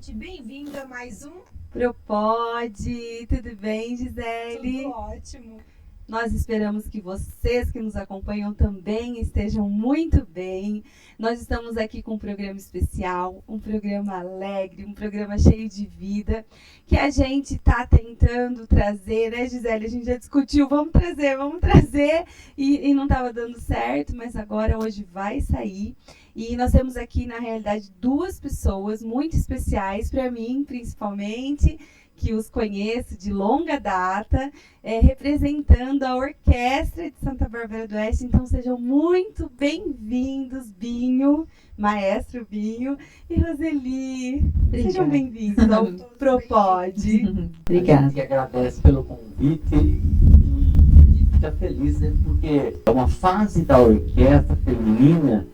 gente, bem-vindo a mais um Propode. Tudo bem, Gisele? Tudo ótimo. Nós esperamos que vocês que nos acompanham também estejam muito bem. Nós estamos aqui com um programa especial, um programa alegre, um programa cheio de vida, que a gente está tentando trazer, né, Gisele? A gente já discutiu, vamos trazer, e não estava dando certo, mas agora hoje vai sair. E nós temos aqui, na realidade, duas pessoas muito especiais, para mim, principalmente, que os conheço de longa data, representando a Orquestra de Santa Bárbara do Oeste. Então, sejam muito bem-vindos, Binho, Maestro Binho e Roseli. Obrigada. Sejam bem-vindos ao Propode. Obrigada. A gente agradece pelo convite e fica feliz, né? Porque é uma fase da orquestra feminina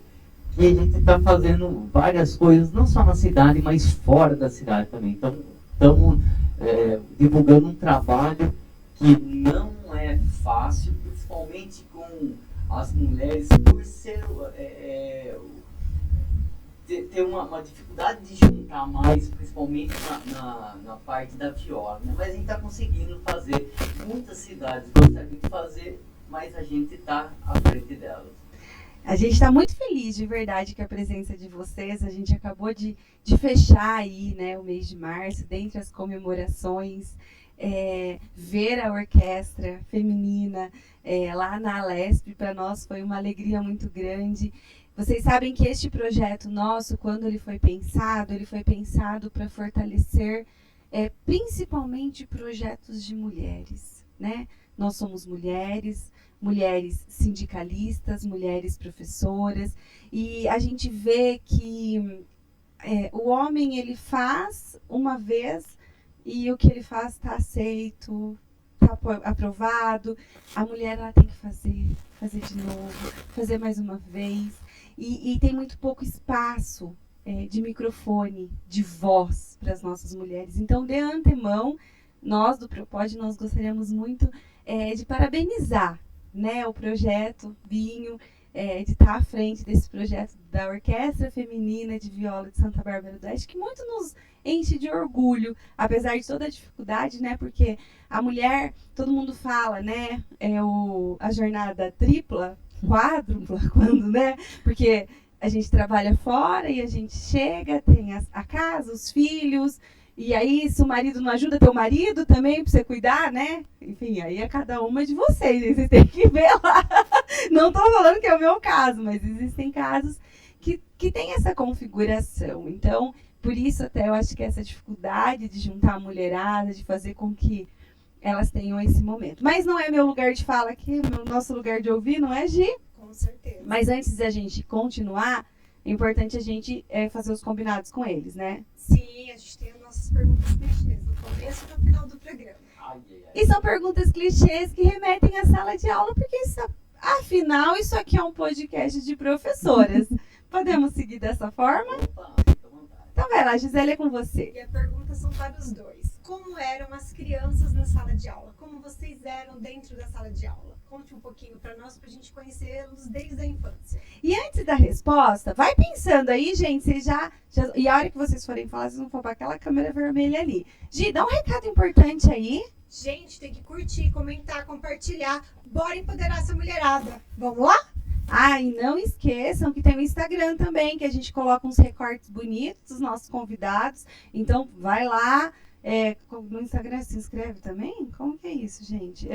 e a gente está fazendo várias coisas, não só na cidade, mas fora da cidade também. Então, estamos divulgando um trabalho que não é fácil, principalmente com as mulheres, por ser ter uma dificuldade de juntar mais, principalmente na parte da viola, né? Mas a gente está conseguindo fazer, muitas cidades gostariam de fazer, mas a gente está à frente delas. A gente está muito feliz, de verdade, com a presença de vocês. A gente acabou de fechar aí, né, o mês de março, dentre as comemorações, ver a orquestra feminina lá na Alesp, para nós foi uma alegria muito grande. Vocês sabem que este projeto nosso, quando ele foi pensado para fortalecer principalmente projetos de mulheres, né? Nós somos mulheres sindicalistas, mulheres professoras, e a gente vê que o homem ele faz uma vez e o que ele faz está aceito, está aprovado. A mulher ela tem que fazer de novo, fazer mais uma vez, e tem muito pouco espaço de microfone, de voz para as nossas mulheres. Então, de antemão, nós do Propode, nós gostaríamos muito de parabenizar, né, o projeto Binho, de estar à frente desse projeto da Orquestra Feminina de Viola de Santa Bárbara do Oeste, que muito nos enche de orgulho, apesar de toda a dificuldade, né, porque a mulher, todo mundo fala, né, a jornada tripla, quádrupla, quando, né, porque a gente trabalha fora e a gente chega, tem a casa, os filhos. E aí, se o marido não ajuda, teu marido também, para você cuidar, né? Enfim, aí é cada uma de vocês, vocês têm que ver lá. Não estou falando que é o meu caso, mas existem casos que tem essa configuração. Então, por isso até eu acho que essa dificuldade de juntar a mulherada, de fazer com que elas tenham esse momento. Mas não é meu lugar de fala aqui, o nosso lugar de ouvir, não é, Gi? Com certeza. Mas antes da gente continuar, é importante a gente fazer os combinados com eles, né? Sim, a gente tem as nossas perguntas clichês no começo e no final do programa. E são perguntas clichês que remetem à sala de aula, porque afinal isso aqui é um podcast de professoras. Podemos seguir dessa forma? Opa, fica à vontade. Então vai lá, Gisele, é com você. E a pergunta são para os dois. Como eram as crianças na sala de aula? Como vocês eram dentro da sala de aula? Conte um pouquinho para nós, para a gente conhecê-los desde a infância. E antes da resposta, vai pensando aí, gente, vocês já... E a hora que vocês forem falar, vocês vão falar para aquela câmera vermelha ali. Gi, dá um recado importante aí. Gente, tem que curtir, comentar, compartilhar. Bora empoderar essa mulherada. Vamos lá? Ah, e não esqueçam que tem o Instagram também, que a gente coloca uns recortes bonitos dos nossos convidados. Então, vai lá. No Instagram se inscreve também? Como que é isso, gente?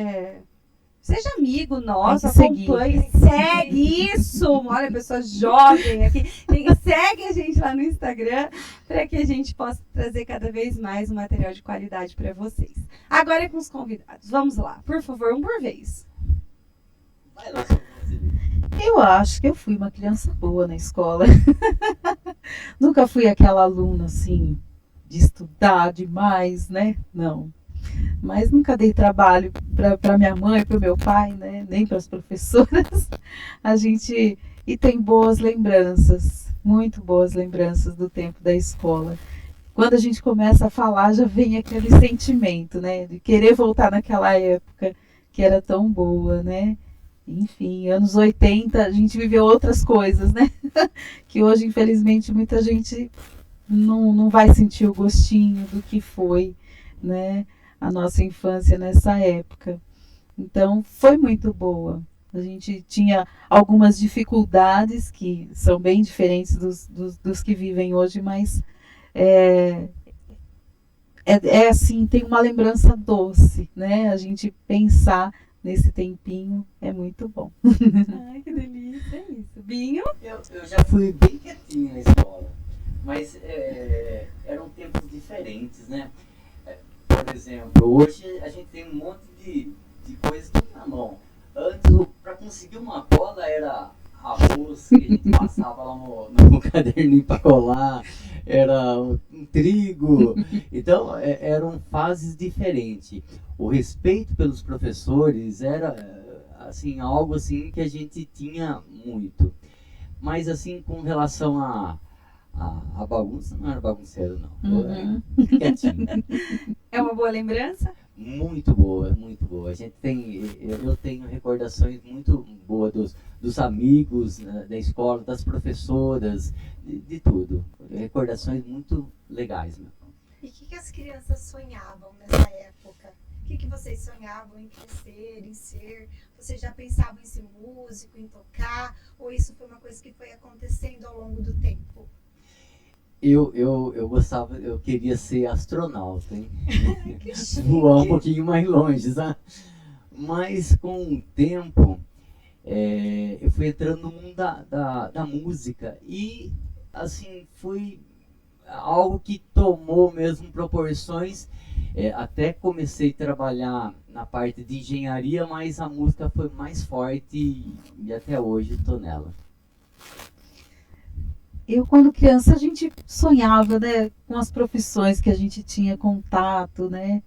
Seja amigo nosso, acompanhe, segue isso. Olha, pessoa jovem aqui. Segue a gente lá no Instagram para que a gente possa trazer cada vez mais um material de qualidade para vocês. Agora é com os convidados. Vamos lá, por favor, um por vez. Vai lá, Eu acho que eu fui uma criança boa na escola. Nunca fui aquela aluna assim de estudar demais, né? Não. Mas nunca dei trabalho para minha mãe, para o meu pai, né? Nem para as professoras. E tem boas lembranças, muito boas lembranças do tempo da escola. Quando a gente começa a falar, já vem aquele sentimento, né? De querer voltar naquela época que era tão boa, né? Enfim, anos 80, a gente viveu outras coisas, né? Que hoje, infelizmente, muita gente não vai sentir o gostinho do que foi, né, a nossa infância nessa época. Então, foi muito boa. A gente tinha algumas dificuldades que são bem diferentes dos que vivem hoje, mas é assim, tem uma lembrança doce, né? A gente pensar nesse tempinho é muito bom. Ai, que delícia, é isso. Binho? Eu já fui bem quietinho na escola, mas eram tempos diferentes, né? Por exemplo, hoje a gente tem um monte de coisas tudo na mão. Antes, para conseguir uma cola era arroz que a gente passava lá no caderninho para colar, era um trigo. Então, eram fases diferentes. O respeito pelos professores era assim, algo assim que a gente tinha muito. Mas assim, com relação a bagunça, não era bagunceiro, não. Eu era quietinho. É uma boa lembrança? Muito boa, muito boa. Eu tenho recordações muito boas dos amigos, né, da escola, das professoras, de tudo. Recordações muito legais, né? E o que as crianças sonhavam nessa época? O que vocês sonhavam em crescer, em ser? Vocês já pensavam em ser músico, em tocar? Ou isso foi uma coisa que foi acontecendo ao longo do tempo? Eu gostava, eu queria ser astronauta, hein? Que chique. Voar um pouquinho mais longe, sabe? Mas com o tempo, eu fui entrando no mundo da música e, assim, foi algo que tomou mesmo proporções. Até comecei a trabalhar na parte de engenharia, mas a música foi mais forte e até hoje estou nela. Eu, quando criança, a gente sonhava, né, com as profissões que a gente tinha contato, né?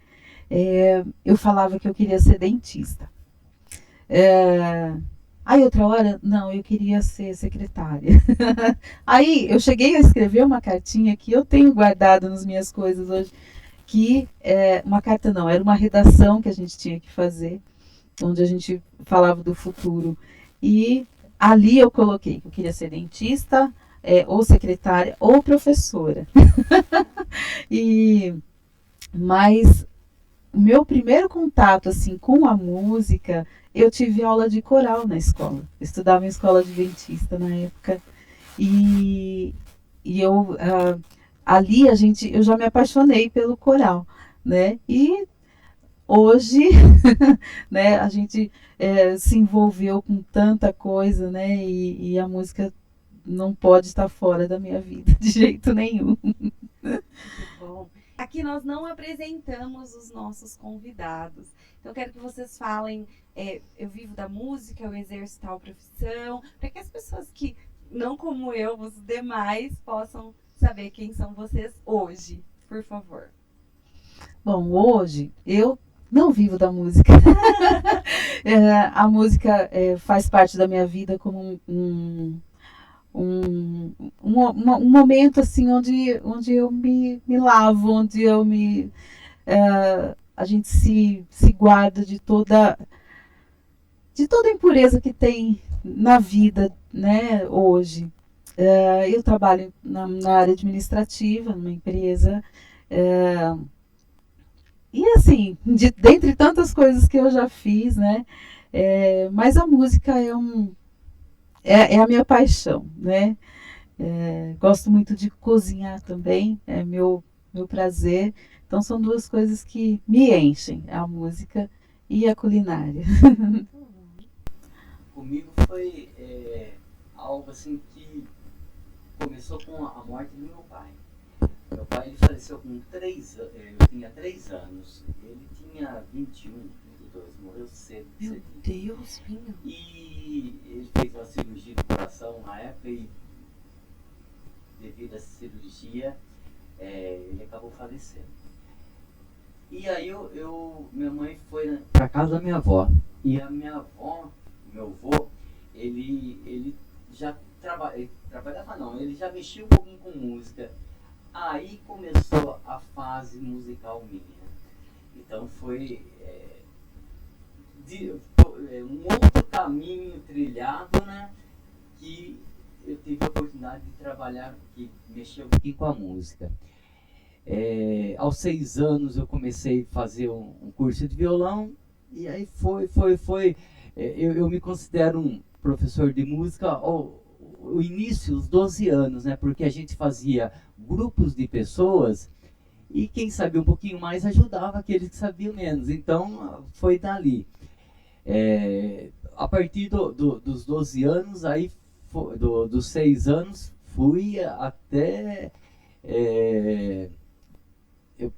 Eu falava que eu queria ser dentista. Aí outra hora, não, eu queria ser secretária. Aí eu cheguei a escrever uma cartinha que eu tenho guardado nas minhas coisas hoje, que uma carta não, era uma redação que a gente tinha que fazer, onde a gente falava do futuro. E ali eu coloquei que eu queria ser dentista, ou secretária, ou professora. Mas o meu primeiro contato assim, com a música, eu tive aula de coral na escola. Eu estudava em escola adventista na época. E eu ali eu já me apaixonei pelo coral, né? E hoje, né, a gente se envolveu com tanta coisa, né? E a música não pode estar fora da minha vida de jeito nenhum. Bom, aqui nós não apresentamos os nossos convidados. Então, eu quero que vocês falem, eu vivo da música, eu exerço tal profissão, para que as pessoas que, não como eu, os demais, possam saber quem são vocês hoje, por favor. Bom, hoje eu não vivo da música. A música faz parte da minha vida como um momento assim onde eu me lavo, onde eu a gente se guarda de toda a impureza que tem na vida, né, hoje. Eu trabalho na área administrativa, numa empresa, e assim, dentre tantas coisas que eu já fiz, né, mas a música é a minha paixão, né? Gosto muito de cozinhar também, é meu prazer. Então são duas coisas que me enchem, a música e a culinária. Comigo foi algo assim que começou com a morte do meu pai. Meu pai ele faleceu com 3 anos, eu tinha 3 anos, ele tinha 21, 22, morreu cedo. Meu Deus, Binho. E ele fez uma cirurgia do coração na época e devido a essa cirurgia ele acabou falecendo. E aí minha mãe foi para casa da minha avó. E a minha avó, meu avô, ele já trabalhava não, ele já mexia um pouquinho com música. Aí começou a fase musical minha. Então foi um outro caminho trilhado, né? Que eu tive a oportunidade de trabalhar, de mexer um pouquinho com a música. Aos 6 anos eu comecei a fazer um curso de violão, e aí eu me considero um professor de música o início, os 12 anos, né? Porque a gente fazia grupos de pessoas e quem sabia um pouquinho mais ajudava aqueles que sabiam menos. Então, foi dali. A partir dos 12 anos, aí dos 6 anos, fui até... eu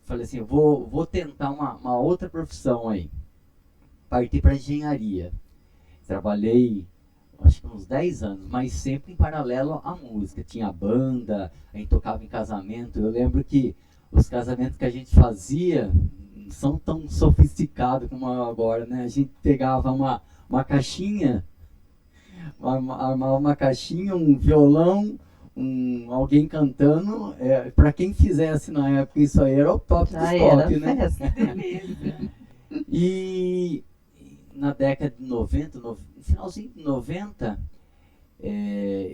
falei assim, vou tentar uma outra profissão aí. Parti para engenharia. Trabalhei, acho que uns 10 anos, mas sempre em paralelo à música. Tinha banda, a gente tocava em casamento. Eu lembro que os casamentos que a gente fazia não são tão sofisticados como agora, né? A gente pegava uma caixinha, armava uma caixinha, um violão, alguém cantando. Para quem fizesse na época isso aí era o top dos top, né? E na década de 90, no finalzinho de 90,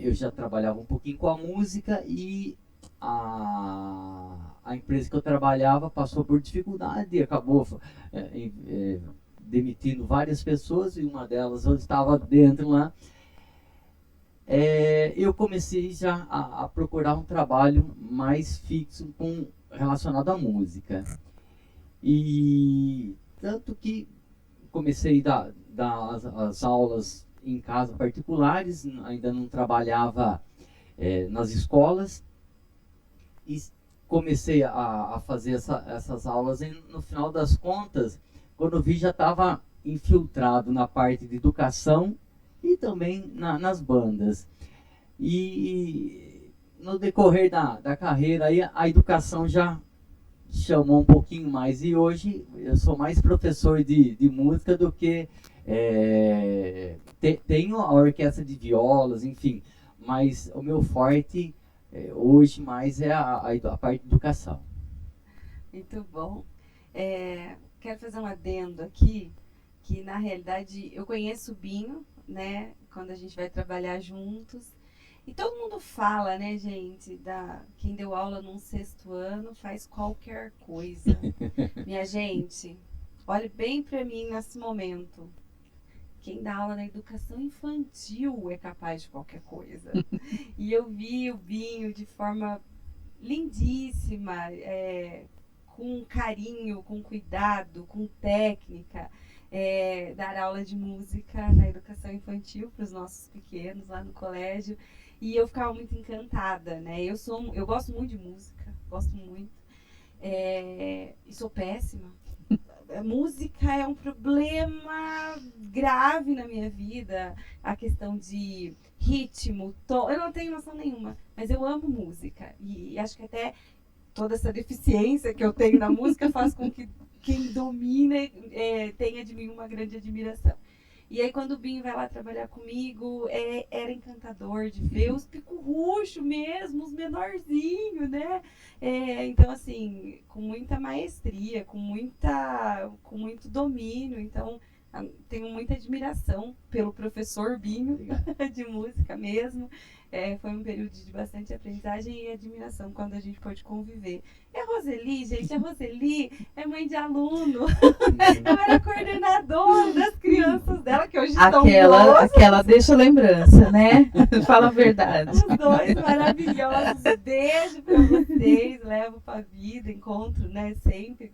eu já trabalhava um pouquinho com a música e a empresa que eu trabalhava passou por dificuldade e acabou demitindo várias pessoas, e uma delas eu estava dentro lá. Eu comecei já a procurar um trabalho mais fixo relacionado à música. E tanto que comecei a dar as aulas em casa particulares, ainda não trabalhava nas escolas, e comecei a fazer essas aulas, e no final das contas, quando eu vi, já estava infiltrado na parte de educação e também nas bandas. E no decorrer da carreira, aí, a educação já chamou um pouquinho mais, e hoje eu sou mais professor de música do que tenho a orquestra de violas, enfim, mas o meu forte hoje mais é a parte de educação. Muito bom. Quero fazer um adendo aqui, que na realidade eu conheço o Binho, né, quando a gente vai trabalhar juntos. E todo mundo fala, né, gente, quem deu aula num 6º ano faz qualquer coisa. Minha gente, olhe bem para mim nesse momento. Quem dá aula na educação infantil é capaz de qualquer coisa. E eu vi o Binho de forma lindíssima, com carinho, com cuidado, com técnica, dar aula de música na educação infantil para os nossos pequenos lá no colégio. E eu ficava muito encantada, né? Eu gosto muito de música, gosto muito. E sou péssima. A música é um problema grave na minha vida. A questão de ritmo, tom. Eu não tenho noção nenhuma, mas eu amo música. E acho que até toda essa deficiência que eu tenho na música faz com que quem domina tenha de mim uma grande admiração. E aí, quando o Binho vai lá trabalhar comigo, era encantador de ver os pico-ruxo mesmo, os menorzinhos, né? Então, assim, com muita maestria, com muito domínio. Então, tenho muita admiração pelo professor Binho, de música mesmo. Foi um período de bastante aprendizagem e admiração quando a gente pôde conviver. E a Roseli, gente, é mãe de aluno. Eu era coordenadora das crianças dela, que hoje estão boas. Aquela deixa lembrança, né? Fala a verdade. Os dois maravilhosos. Beijo pra vocês. Levo pra vida, encontro, né? Sempre.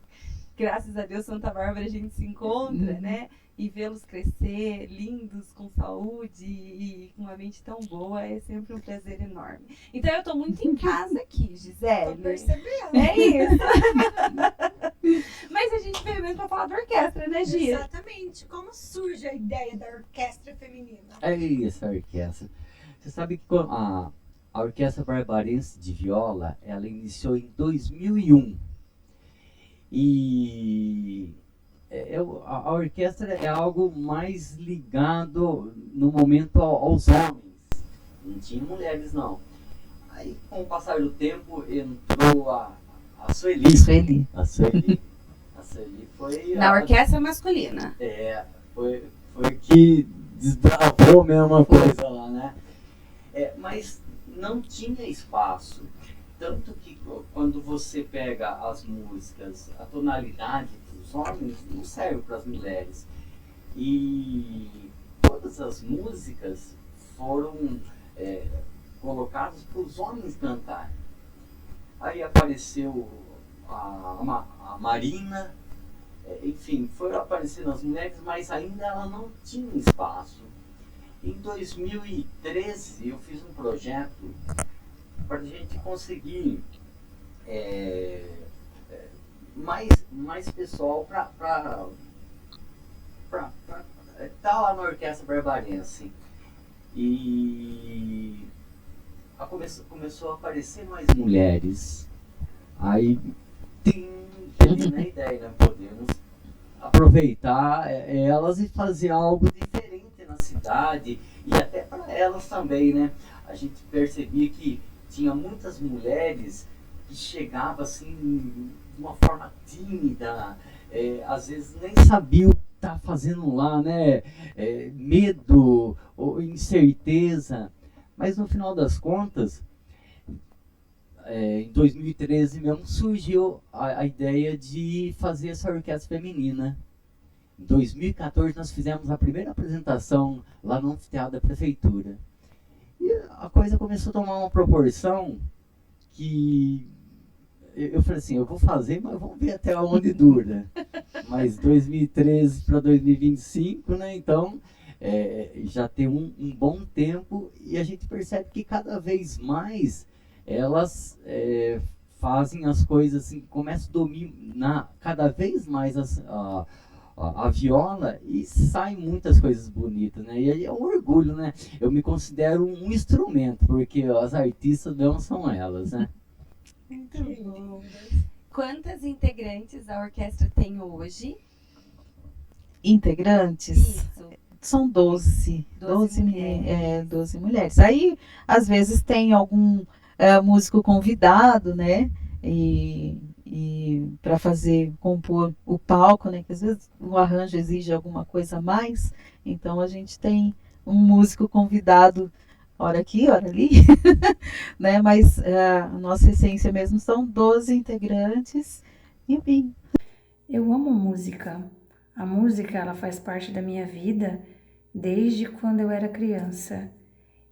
Graças a Deus, Santa Bárbara, a gente se encontra, né? E vê-los crescer, lindos, com saúde e com uma mente tão boa, é sempre um prazer enorme. Então, eu tô muito em casa aqui, Gisele. Tô percebendo. É isso. Mas a gente veio mesmo pra falar da orquestra, né, Gi? Exatamente. Como surge a ideia da orquestra feminina? É isso, a orquestra. Você sabe que a Orquestra Barbarense de Viola, ela iniciou em 2001. E a orquestra é algo mais ligado no momento aos homens. Não tinha mulheres, não. Aí, com o passar do tempo, entrou a Sueli. A Sueli foi... Na orquestra masculina. Foi que desbravou a mesma coisa lá, né? mas não tinha espaço. Tanto que quando você pega as músicas, a tonalidade dos homens não serve para as mulheres. E todas as músicas foram colocadas para os homens cantarem. Aí apareceu a Marina, enfim, foram aparecendo as mulheres, mas ainda ela não tinha espaço. Em 2013 eu fiz um projeto para a gente conseguir mais pessoal para estar lá na Orquestra Barbarense. E começou a aparecer mais mulheres. Aí tem a ideia, né? Podemos aproveitar elas e fazer algo diferente na cidade e até para elas também, né? A gente percebia que tinha muitas mulheres que chegavam assim de uma forma tímida, às vezes nem sabiam o que tá fazendo lá, né? Medo ou incerteza, mas no final das contas, em 2013 mesmo surgiu a ideia de fazer essa orquestra feminina. Em 2014 nós fizemos a primeira apresentação lá no anfiteatro da prefeitura. E a coisa começou a tomar uma proporção que eu falei assim, eu vou fazer, mas vamos ver até onde dura. Mas 2013 para 2025, né? Então já tem um bom tempo e a gente percebe que cada vez mais elas fazem as coisas assim, começam a dominar cada vez mais a viola e saem muitas coisas bonitas, né? E aí é um orgulho, né? Eu me considero um instrumento, porque as artistas não são elas, né? Muito bom. Quantas integrantes a orquestra tem hoje? Integrantes? Isso. São 12. 12 mulheres. 12 mulheres. Aí, às vezes, tem algum músico convidado, né? E para compor o palco, né? Que às vezes o arranjo exige alguma coisa a mais. Então, a gente tem um músico convidado, hora aqui, hora ali. Né? Mas a nossa essência mesmo são 12 integrantes. Enfim. Eu amo música. A música, ela faz parte da minha vida desde quando eu era criança.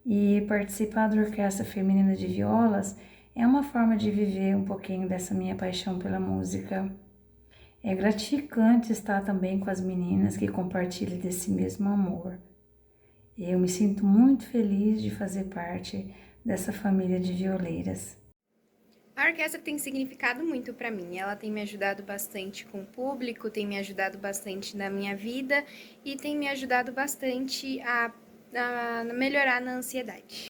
E participar da Orquestra Feminina de Violas é uma forma de viver um pouquinho dessa minha paixão pela música. É gratificante estar também com as meninas que compartilham desse mesmo amor. Eu me sinto muito feliz de fazer parte dessa família de violeiras. A orquestra tem significado muito para mim. Ela tem me ajudado bastante com o público, tem me ajudado bastante na minha vida e tem me ajudado bastante a melhorar na ansiedade.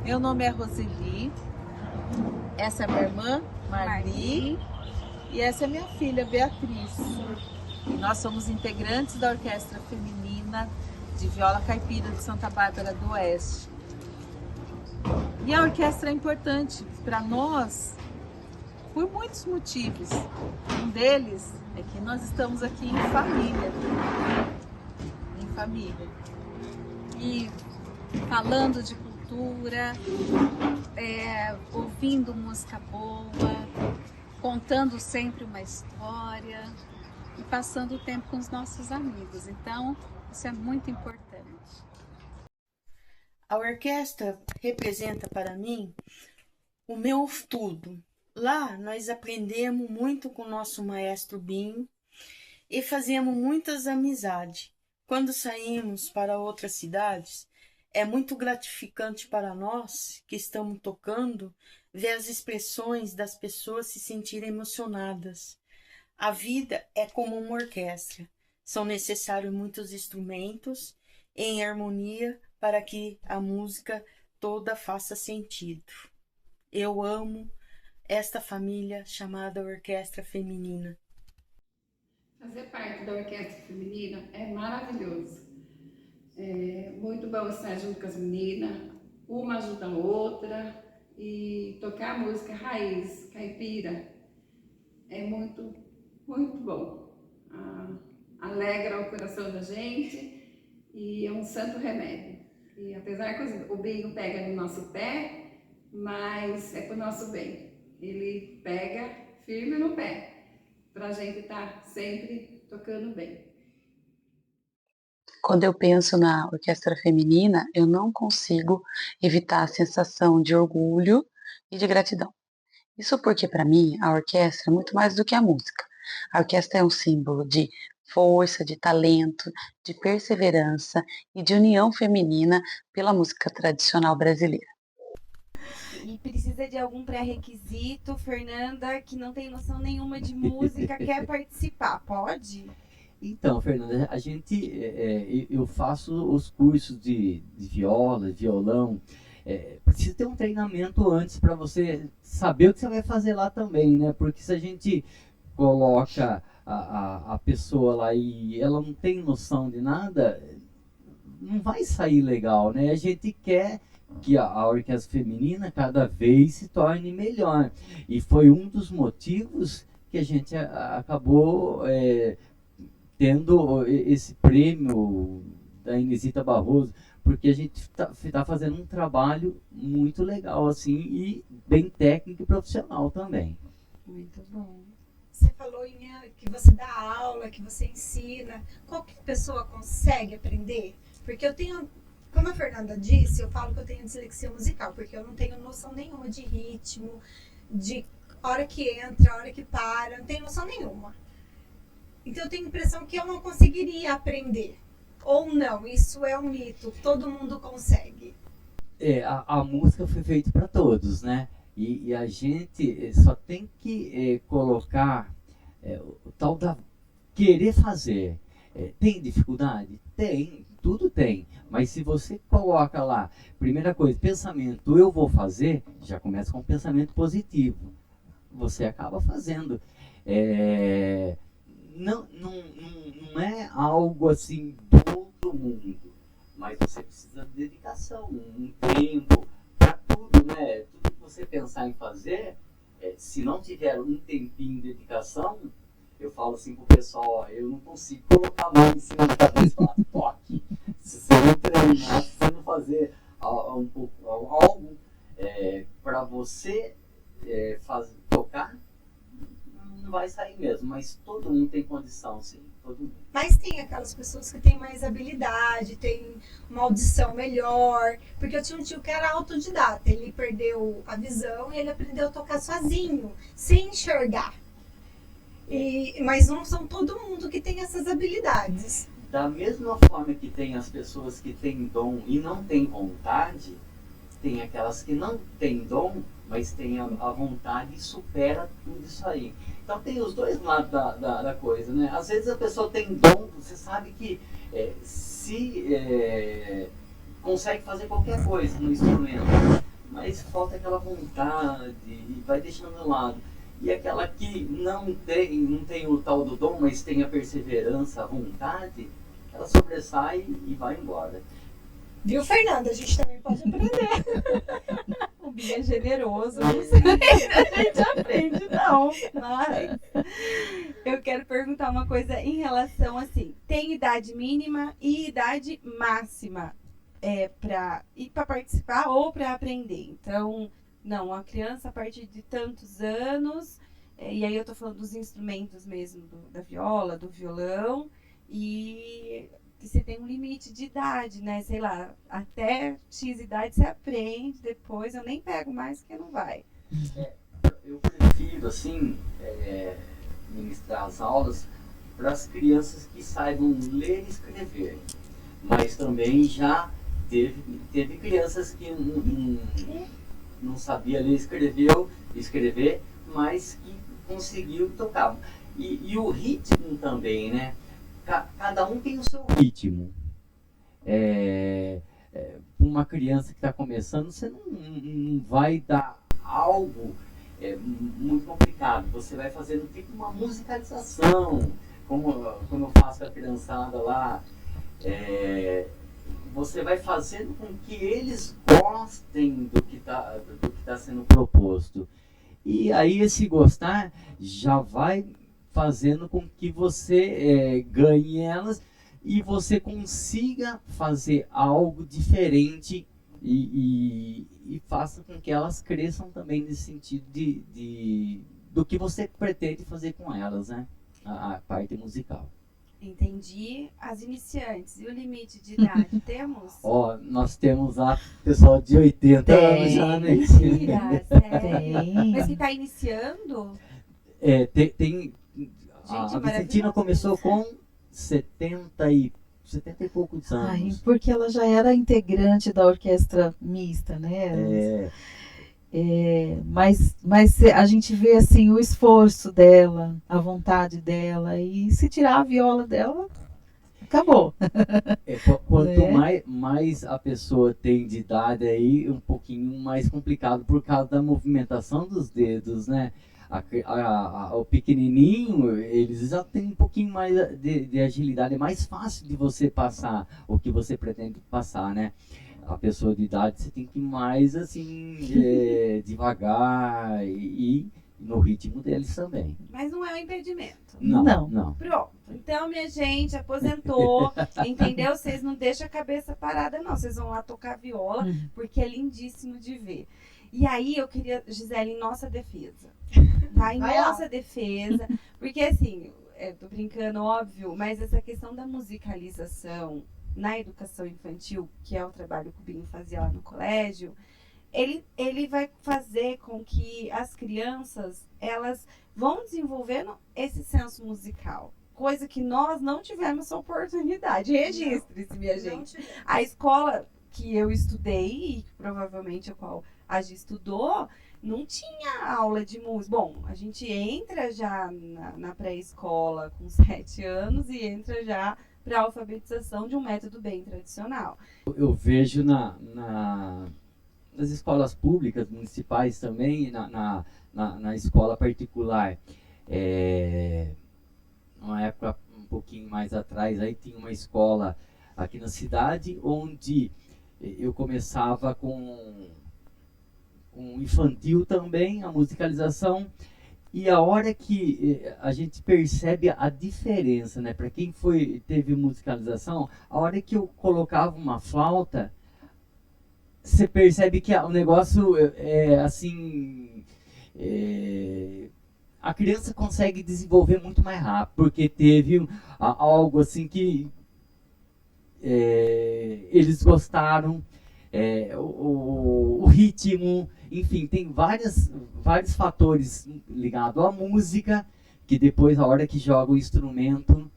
Meu nome é Roseli, essa é minha irmã, Marli, e essa é minha filha, Beatriz. E nós somos integrantes da Orquestra Feminina de Viola Caipira de Santa Bárbara do Oeste. E a orquestra é importante para nós por muitos motivos. Um deles é que nós estamos aqui em família. E falando de cultura, ouvindo música boa, contando sempre uma história e passando o tempo com os nossos amigos. Então, isso é muito importante. A orquestra representa para mim o meu tudo. Lá nós aprendemos muito com o nosso maestro Binho e fazemos muitas amizades. Quando saímos para outras cidades, é muito gratificante para nós que estamos tocando ver as expressões das pessoas se sentirem emocionadas. A vida é como uma orquestra. São necessários muitos instrumentos em harmonia para que a música toda faça sentido. Eu amo esta família chamada Orquestra Feminina. Fazer parte da Orquestra Feminina é maravilhoso. É muito bom estar junto com as meninas, uma ajuda a outra, e tocar música raiz, caipira, é muito, muito bom. Alegra o coração da gente e é um santo remédio. E apesar que o binho pega no nosso pé, mas é para o nosso bem. Ele pega firme no pé, para a gente estar sempre tocando bem. Quando eu penso na orquestra feminina, eu não consigo evitar a sensação de orgulho e de gratidão. Isso porque, para mim, a orquestra é muito mais do que a música. A orquestra é um símbolo de força, de talento, de perseverança e de união feminina pela música tradicional brasileira. E precisa de algum pré-requisito, Fernanda, que não tem noção nenhuma de música, quer participar, pode? Então, Fernanda, eu faço os cursos de viola, violão. Precisa ter um treinamento antes para você saber o que você vai fazer lá também, né? Porque se a gente coloca a pessoa lá e ela não tem noção de nada, não vai sair legal, né? A gente quer que a orquestra feminina cada vez se torne melhor. E foi um dos motivos que a gente acabou tendo esse prêmio da Inesita Barroso, porque a gente está fazendo um trabalho muito legal assim e bem técnico e profissional também. Muito bom. Você falou que você dá aula, que você ensina. Qualquer pessoa consegue aprender? Porque eu tenho, como a Fernanda disse, eu falo que eu tenho dislexia musical, porque eu não tenho noção nenhuma de ritmo, de hora que entra, hora que para, não tenho noção nenhuma. Então eu tenho a impressão que eu não conseguiria aprender. Ou não, isso é um mito, todo mundo consegue. A música foi feita para todos, né? E a gente só tem que colocar o tal da querer fazer. Tem dificuldade? Tem, tudo tem. Mas se você coloca lá, primeira coisa, pensamento, eu vou fazer, já começa com um pensamento positivo. Você acaba fazendo. Não é algo assim do outro mundo, mas você precisa de dedicação, um tempo para tudo, né? Tudo que você pensar em fazer, se não tiver um tempinho de dedicação, eu falo assim pro pessoal, ó, eu não consigo colocar a mão em cima da cabeça e falar, toque. Se você não treinar, se você não fazer algo para você tocar, não vai sair mesmo, mas todo mundo tem condição, sim, todo mundo. Mas tem aquelas pessoas que têm mais habilidade, têm uma audição melhor, porque eu tinha um tio que era autodidata, ele perdeu a visão e ele aprendeu a tocar sozinho, sem enxergar. Mas não são todo mundo que tem essas habilidades. Da mesma forma que tem as pessoas que têm dom e não têm vontade, tem aquelas que não têm dom, mas têm a vontade e supera tudo isso aí. Então tem os dois lados da coisa, né? Às vezes a pessoa tem dom, você sabe que consegue fazer qualquer coisa no instrumento, mas falta aquela vontade e vai deixando de lado. E aquela que não tem o tal do dom, mas tem a perseverança, a vontade, ela sobressai e vai embora. Viu, Fernanda? A gente também pode aprender. O Bia é generoso, não sei se a gente aprende, não. Mas eu quero perguntar uma coisa em relação assim: tem idade mínima e idade máxima para ir para participar ou para aprender? Então, não, a criança a partir de tantos anos, e aí eu tô falando dos instrumentos mesmo, da viola, do violão, e você tem um limite de idade, né? Sei lá, até X idade você aprende, depois eu nem pego mais porque não vai. Eu prefiro, assim, ministrar as aulas para as crianças que saibam ler e escrever. Mas também já teve crianças que não sabia ler e escrever, mas que conseguiu tocar. E o ritmo também, né? Cada um tem o seu ritmo. Uma criança que está começando, você não vai dar algo muito complicado. Você vai fazendo tipo uma musicalização, como eu faço com a criançada lá. Você vai fazendo com que eles gostem do que está sendo proposto. E aí esse gostar já vai fazendo com que você ganhe elas e você consiga fazer algo diferente e faça com que elas cresçam também nesse sentido do que você pretende fazer com elas, né? A parte musical. Entendi. As iniciantes e o limite de idade temos? Ó, nós temos lá pessoal de 80 anos já, né? Mentira, sério? Tem. Mas que está iniciando? Tem a Vicentina começou com 70 e poucos anos. Ai, porque ela já era integrante da orquestra mista, né? Mas a gente vê assim o esforço dela, a vontade dela, e se tirar a viola dela, acabou. Quanto Né? mais a pessoa tem de idade aí, um pouquinho mais complicado por causa da movimentação dos dedos, né? O pequenininho, eles já têm um pouquinho mais de agilidade, é mais fácil de você passar o que você pretende passar, né? A pessoa de idade você tem que ir mais assim, devagar e no ritmo deles também. Mas não é um impedimento. Não. Pronto. Então, minha gente, aposentou, entendeu? Vocês não deixam a cabeça parada, não. Vocês vão lá tocar viola, porque é lindíssimo de ver. E aí, eu queria, Gisele, em nossa defesa. Tá? Em nossa defesa. Porque, assim, tô brincando, óbvio, mas essa questão da musicalização na educação infantil, que é o trabalho que o Binho fazia lá no colégio, ele vai fazer com que as crianças, elas vão desenvolvendo esse senso musical. Coisa que nós não tivemos essa oportunidade. Registre-se, minha gente. A escola que eu estudei, e provavelmente a qual a Gi estudou, não tinha aula de música. Bom, a gente entra já na pré-escola com 7 anos e entra já para a alfabetização de um método bem tradicional. Eu vejo nas escolas públicas, municipais também, na escola particular. Uma época um pouquinho mais atrás, aí tinha uma escola aqui na cidade, onde eu começava com infantil também, a musicalização, e a hora que a gente percebe a diferença, né? Para quem teve musicalização, a hora que eu colocava uma flauta, você percebe que o negócio assim, a criança consegue desenvolver muito mais rápido, porque teve algo assim que eles gostaram, o ritmo, enfim, tem vários fatores ligados à música, que depois, a hora que joga o instrumento,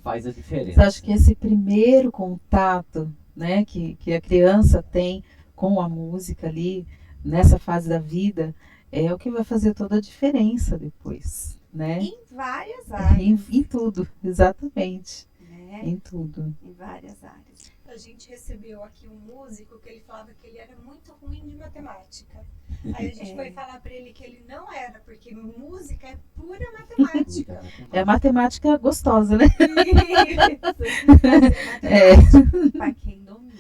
faz a diferença. Acho que esse primeiro contato, né, que a criança tem com a música ali, nessa fase da vida, é o que vai fazer toda a diferença depois, né? Em várias áreas. Em tudo, exatamente. Né? Em tudo. Em várias áreas. A gente recebeu aqui um músico que ele falava que ele era muito ruim de matemática. Aí a gente foi falar para ele que ele não era, porque música é pura matemática. É a matemática gostosa, né? Isso. Para quem domina.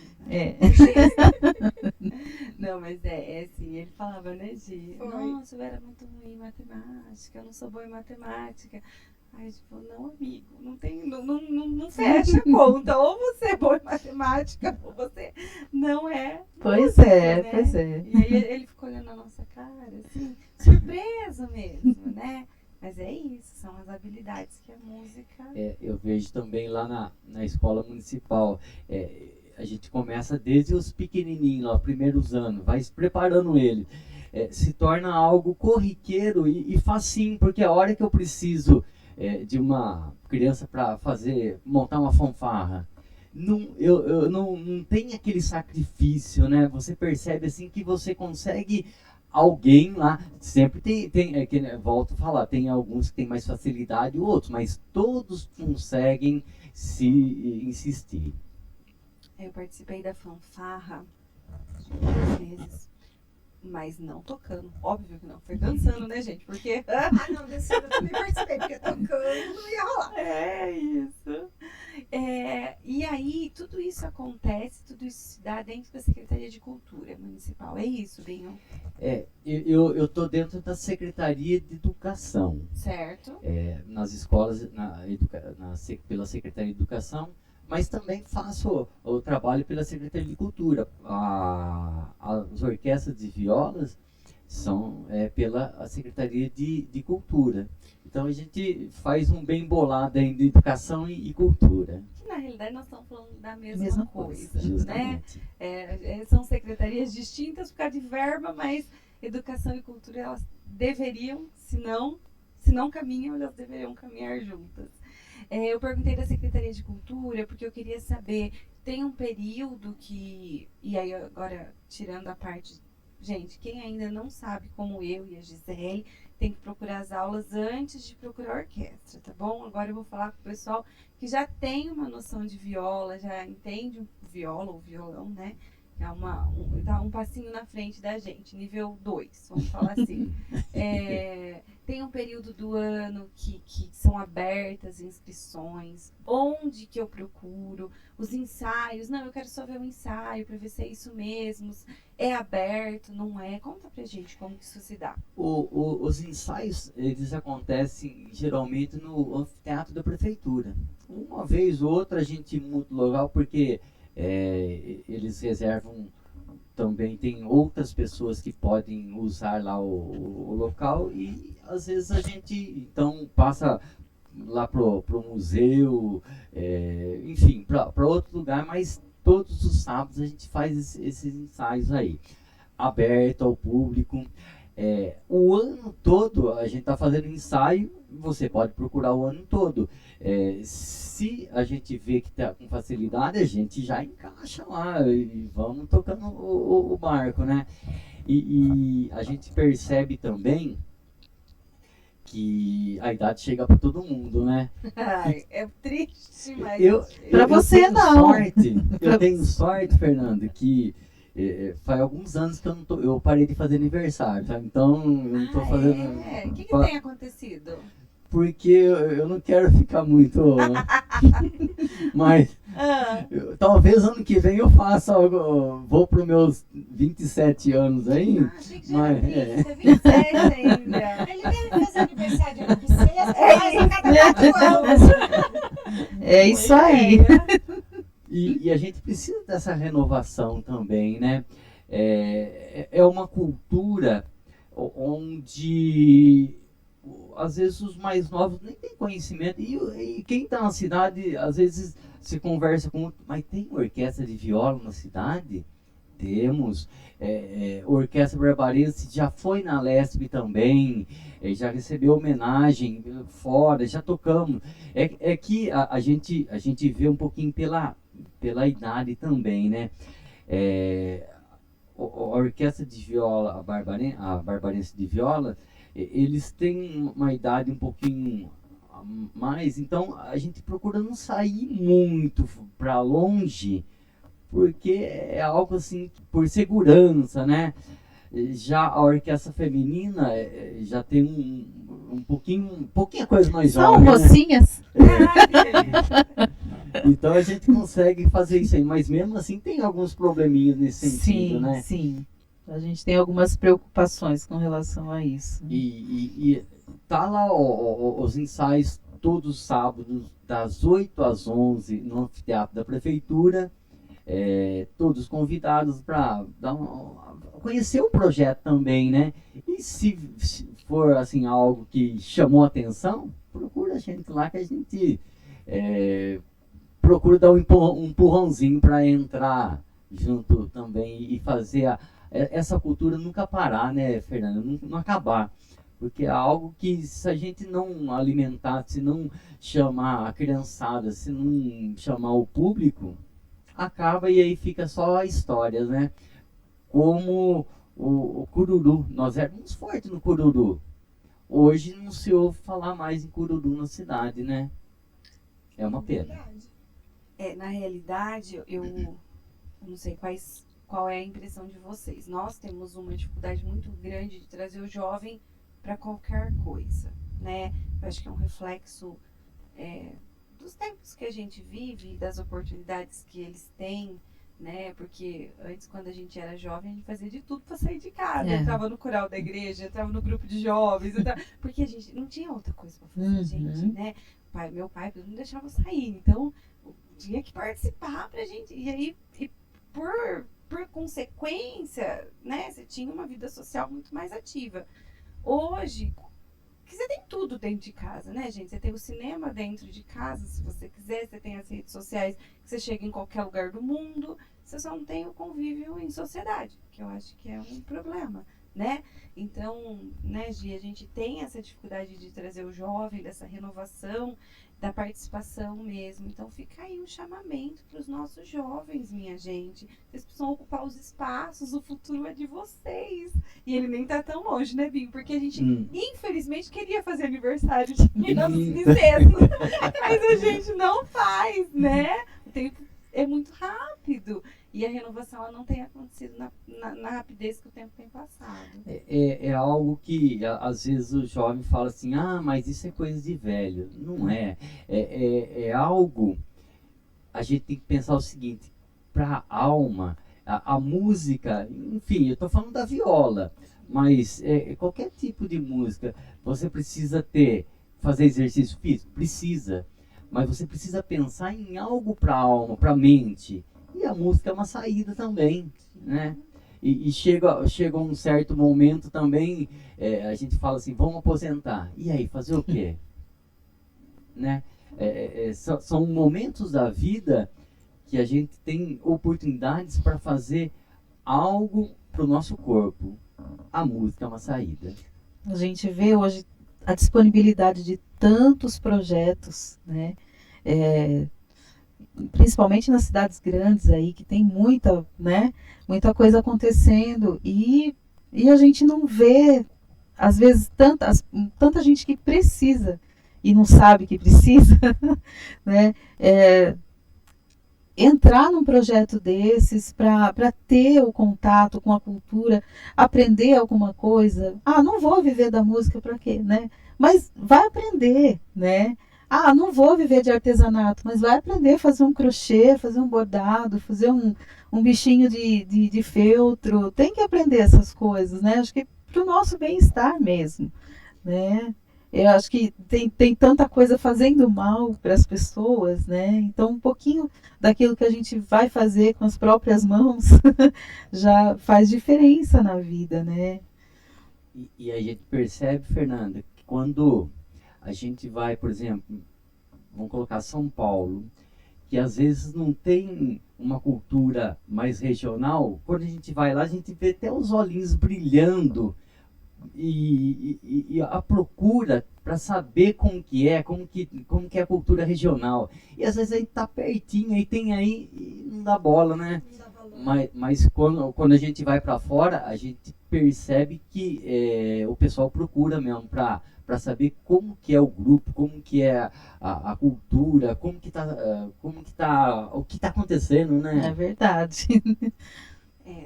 Não, mas assim, ele falava, né, Gi? Nossa, eu era muito ruim em matemática, eu não sou boa em matemática. Aí, tipo, não, amigo, não fecha a conta. Ou você é bom em matemática, ou você não é. Pois música, é, né? pois é. E aí ele ficou olhando na nossa cara, assim, surpreso mesmo, né? Mas é isso, são as habilidades que a música... Eu vejo também lá na escola municipal, a gente começa desde os pequenininhos, lá, primeiros anos, vai se preparando ele. Se torna algo corriqueiro e facinho, porque a hora que eu preciso de uma criança para montar uma fanfarra, eu não tem aquele sacrifício, né? Você percebe assim que você consegue alguém lá, sempre volto a falar, tem alguns que têm mais facilidade, outros, mas todos conseguem se insistir. Eu participei da fanfarra 2 vezes, mas não tocando. Óbvio que não, foi dançando, né, gente? Porque... não, dançando eu também participei, porque tocando não ia rolar. É isso. E aí, tudo isso acontece, tudo isso se dá dentro da Secretaria de Cultura Municipal. É isso, Binho? Eu estou dentro da Secretaria de Educação. Certo. Nas escolas, pela Secretaria de Educação, mas também faço o trabalho pela Secretaria de Cultura. As orquestras de violas são pela Secretaria de Cultura. Então a gente faz um bem bolado aí de educação e cultura. Que na realidade nós estamos falando da mesma coisa, né? Justamente. São secretarias distintas por causa de verba, mas educação e cultura elas deveriam, se não caminham, elas deveriam caminhar juntas. Eu perguntei da Secretaria de Cultura porque eu queria saber, tem um período que, e aí agora tirando a parte, gente, quem ainda não sabe, como eu e a Gisele, tem que procurar as aulas antes de procurar a orquestra, tá bom? Agora eu vou falar com o pessoal que já tem uma noção de viola, já entende o viola ou violão, né? Tá um passinho na frente da gente, nível 2, vamos falar assim. Tem um período do ano que são abertas inscrições, onde que eu procuro, os ensaios, não, eu quero só ver o ensaio para ver se é isso mesmo, é aberto, não é? Conta pra gente como que isso se dá. Os ensaios, eles acontecem geralmente no anfiteatro da prefeitura. Uma vez ou outra a gente muda o local porque eles reservam também, tem outras pessoas que podem usar lá o local e às vezes a gente então passa lá pro museu, enfim, para outro lugar, mas todos os sábados a gente faz esses ensaios aí, aberto ao público. O ano todo a gente está fazendo ensaio, você pode procurar o ano todo. Se a gente vê que está com facilidade, a gente já encaixa lá e vamos tocando o barco, né? E a gente percebe também que a idade chega para todo mundo, né? Ai, é triste, mas... Para você não. Eu tenho sorte, Fernando, que faz alguns anos que eu parei de fazer aniversário, sabe? Então eu não estou fazendo... O que tem acontecido? Porque eu não quero ficar muito... Mas talvez ano que vem eu faça algo, vou para os meus 27 anos aí. Achei que já era 27 ainda. Ele deve fazer aniversário de ano bissexto, mas a cada 4 anos. É isso aí. E a gente precisa dessa renovação também, né? É uma cultura onde às vezes os mais novos nem têm conhecimento e quem está na cidade às vezes se conversa com outro, mas tem orquestra de viola na cidade? Temos. Orquestra Barbarense já foi na Lesp também, já recebeu homenagem fora, já tocamos. Que a gente vê um pouquinho pela idade também, né? A orquestra de viola, a Barbarense de viola, eles têm uma idade um pouquinho mais, então a gente procura não sair muito para longe, porque é algo assim, por segurança, né? Já a orquestra feminina já tem um pouquinho coisa mais São jovem, mocinhas. Né? Então a gente consegue fazer isso aí, mas mesmo assim tem alguns probleminhas nesse sentido, né? Sim. A gente tem algumas preocupações com relação a isso. E tá lá os ensaios todos os sábados, das 8 às 11, no anfiteatro da prefeitura. Todos convidados para conhecer o projeto também, né? E se for assim algo que chamou a atenção, procura a gente lá que a gente procura dar um empurrãozinho para entrar junto também e fazer essa cultura nunca parar, né, Fernanda? Não acabar. Porque é algo que se a gente não alimentar, se não chamar a criançada, se não chamar o público, acaba e aí fica só histórias, né? Como o cururu. Nós éramos fortes no cururu. Hoje não se ouve falar mais em cururu na cidade, né? É uma pena. Na realidade, eu não sei qual é a impressão de vocês. Nós temos uma dificuldade muito grande de trazer o jovem para qualquer coisa, né? Eu acho que é um reflexo dos tempos que a gente vive, das oportunidades que eles têm, né? Porque antes, quando a gente era jovem, a gente fazia de tudo para sair de casa. Entrava no coral da igreja, entrava no grupo de jovens, porque a gente não tinha outra coisa para fazer, gente, né? Meu pai não deixava eu sair, então tinha que participar pra gente. E aí, por consequência, né, você tinha uma vida social muito mais ativa. Hoje, que você tem tudo dentro de casa, né, gente? Você tem o cinema dentro de casa, se você quiser, você tem as redes sociais, que você chega em qualquer lugar do mundo, você só não tem o convívio em sociedade, que eu acho que é um problema, né? Então, né, Gi, a gente tem essa dificuldade de trazer o jovem, dessa renovação, da participação mesmo. Então fica aí um chamamento para os nossos jovens, minha gente. Vocês precisam ocupar os espaços, o futuro é de vocês. E ele nem tá tão longe, né, Binho? Porque a gente, infelizmente, queria fazer aniversário de nossos bisnetos, mas a gente não faz, né? O tempo é muito rápido. E a renovação ela não tem acontecido na rapidez que o tempo tem passado. É algo que às vezes o jovem fala assim, mas isso é coisa de velho. Não é. É algo, a gente tem que pensar o seguinte, para a alma, a música, enfim, eu estou falando da viola, mas qualquer tipo de música, você precisa fazer exercício físico? Precisa. Mas você precisa pensar em algo para a alma, para a mente. E a música é uma saída também, né? E chega um certo momento também, a gente fala assim, vamos aposentar. E aí, fazer o quê? Né? São momentos da vida que a gente tem oportunidades para fazer algo para o nosso corpo. A música é uma saída. A gente vê hoje a disponibilidade de tantos projetos, né? Principalmente nas cidades grandes aí, que tem muita, né, muita coisa acontecendo, e a gente não vê, às vezes, tanta gente que precisa e não sabe que precisa, né, entrar num projeto desses para ter o contato com a cultura, aprender alguma coisa. Não vou viver da música para quê, né? Mas vai aprender, né? Não vou viver de artesanato, mas vai aprender a fazer um crochê, fazer um bordado, fazer um bichinho de feltro. Tem que aprender essas coisas, né? Acho que para o nosso bem-estar mesmo, né? Eu acho que tem tanta coisa fazendo mal para as pessoas, né? Então, um pouquinho daquilo que a gente vai fazer com as próprias mãos já faz diferença na vida, né? E a gente percebe, Fernanda, que quando a gente vai, por exemplo, vamos colocar São Paulo, que às vezes não tem uma cultura mais regional, quando a gente vai lá, a gente vê até os olhinhos brilhando e a procura para saber como que é a cultura regional. E às vezes a gente tá pertinho, aí tem aí e não dá bola, né? Não dá valor. Mas quando a gente vai para fora, a gente percebe que o pessoal procura mesmo para saber como que é o grupo, como que é a cultura, o que tá acontecendo, né? É verdade.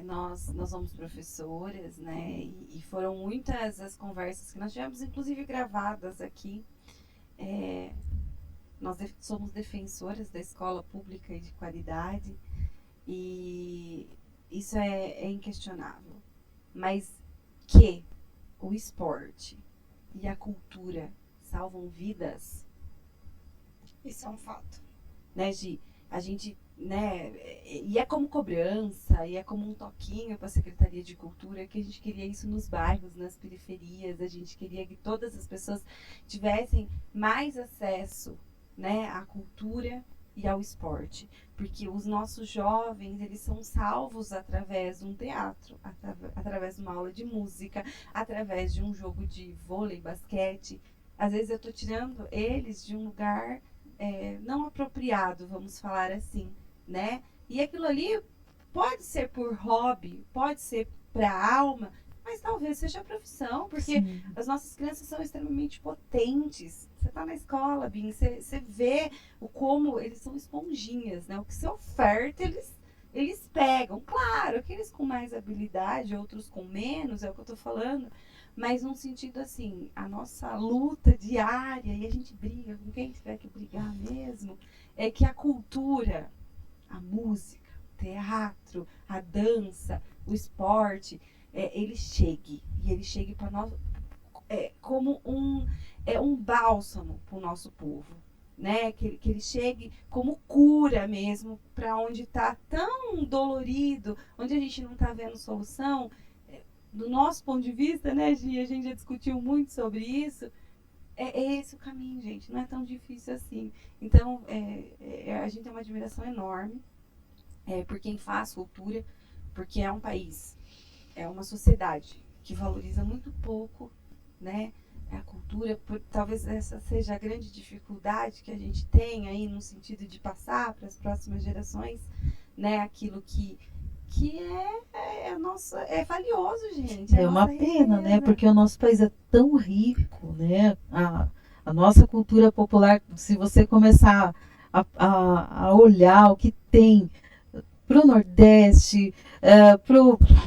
Nós somos professoras, né? E foram muitas as conversas que nós tivemos, inclusive gravadas aqui. Nós somos defensoras da escola pública e de qualidade, e isso é inquestionável. Mas que o esporte e a cultura salvam vidas, Isso é um fato. né, Gi? A gente, né, e é como cobrança, e é como um toquinho para a Secretaria de Cultura, que a gente queria isso nos bairros, nas periferias, a gente queria que todas as pessoas tivessem mais acesso, né, à cultura e ao esporte, porque os nossos jovens, eles são salvos através de um teatro, através de uma aula de música, através de um jogo de vôlei, basquete. Às vezes eu estou tirando eles de um lugar não apropriado, vamos falar assim, né? E aquilo ali pode ser por hobby, pode ser para a alma, mas talvez seja a profissão, porque Sim. as nossas crianças são extremamente potentes. Você está na escola, Binho, você vê como eles são esponjinhas, né? O que você oferta, eles pegam. Claro, aqueles com mais habilidade, outros com menos, é o que eu estou falando, mas num sentido assim, a nossa luta diária, e a gente briga com quem tiver que brigar mesmo, é que a cultura, a música, o teatro, a dança, o esporte, ele chegue para nós como um bálsamo para o nosso povo, né? Que ele chegue como cura mesmo para onde está tão dolorido, onde a gente não está vendo solução. Do nosso ponto de vista, né, Gi, a gente já discutiu muito sobre isso. É esse o caminho, gente. Não é tão difícil assim. Então, a gente tem uma admiração enorme por quem faz cultura, porque é um país, é uma sociedade que valoriza muito pouco, né, a cultura. Talvez essa seja a grande dificuldade que a gente tem aí no sentido de passar para as próximas gerações, né, aquilo que é valioso, gente. É uma pena, né? Porque o nosso país é tão rico, né? A nossa cultura popular, se você começar a olhar o que tem para o Nordeste, para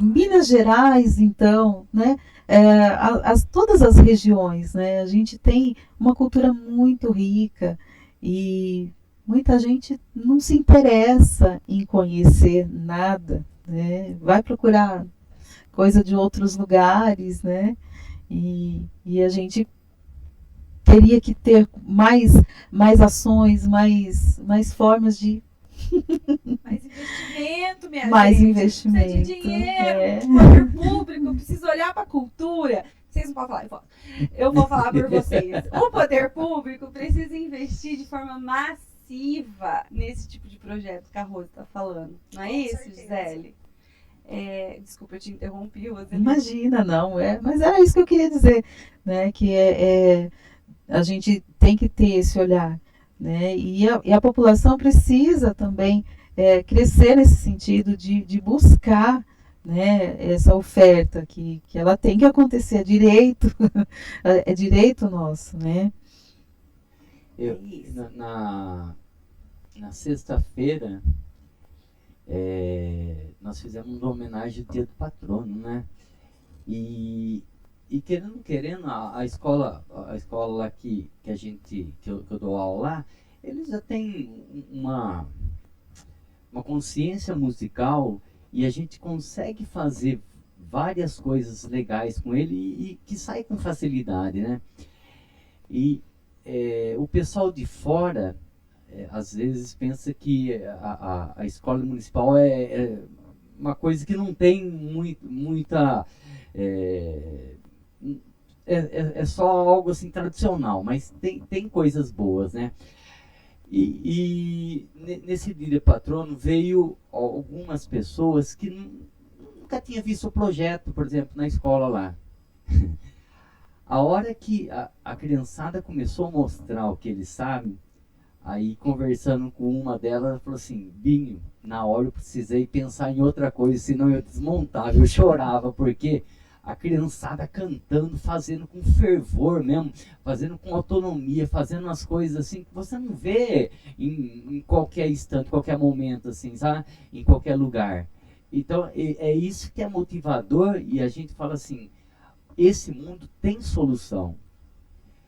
Minas Gerais, então, né? Todas as regiões, né? A gente tem uma cultura muito rica e muita gente não se interessa em conhecer nada, né? Vai procurar coisa de outros lugares, né? E a gente teria que ter mais ações, mais formas de mais investimento, minha mais gente. investimento. Precisa de dinheiro, poder público, precisa olhar para a cultura. Vocês não podem falar, eu vou falar por vocês. O poder público precisa investir de forma massiva nesse tipo de projeto que a Rose está falando. Não é isso, Gisele? Desculpa, eu te interrompi. Imagina, não. Mas era isso que eu queria dizer, né? Que a gente tem que ter esse olhar, né? E a população precisa também crescer nesse sentido de buscar, né, essa oferta que ela tem que acontecer, é direito nosso, né? Na sexta-feira nós fizemos uma homenagem ao Dia do Patrono, né? E querendo, a escola lá que eu dou aula lá, eles já têm uma consciência musical e a gente consegue fazer várias coisas legais com ele e que sai com facilidade, né? E o pessoal de fora às vezes pensa que a escola municipal é uma coisa que não tem muita é só algo assim tradicional, mas tem coisas boas, né? E nesse dia de patrono veio algumas pessoas que nunca tinham visto o projeto, por exemplo, na escola lá. A hora que a criançada começou a mostrar o que eles sabem, aí conversando com uma delas, ela falou assim: Binho, na hora eu precisei pensar em outra coisa, senão eu desmontava, eu chorava, porque a criançada cantando, fazendo com fervor mesmo, fazendo com autonomia, fazendo as coisas assim que você não vê em qualquer instante, qualquer momento, assim, sabe? Em qualquer lugar. Então, é isso que é motivador, e a gente fala assim: esse mundo tem solução.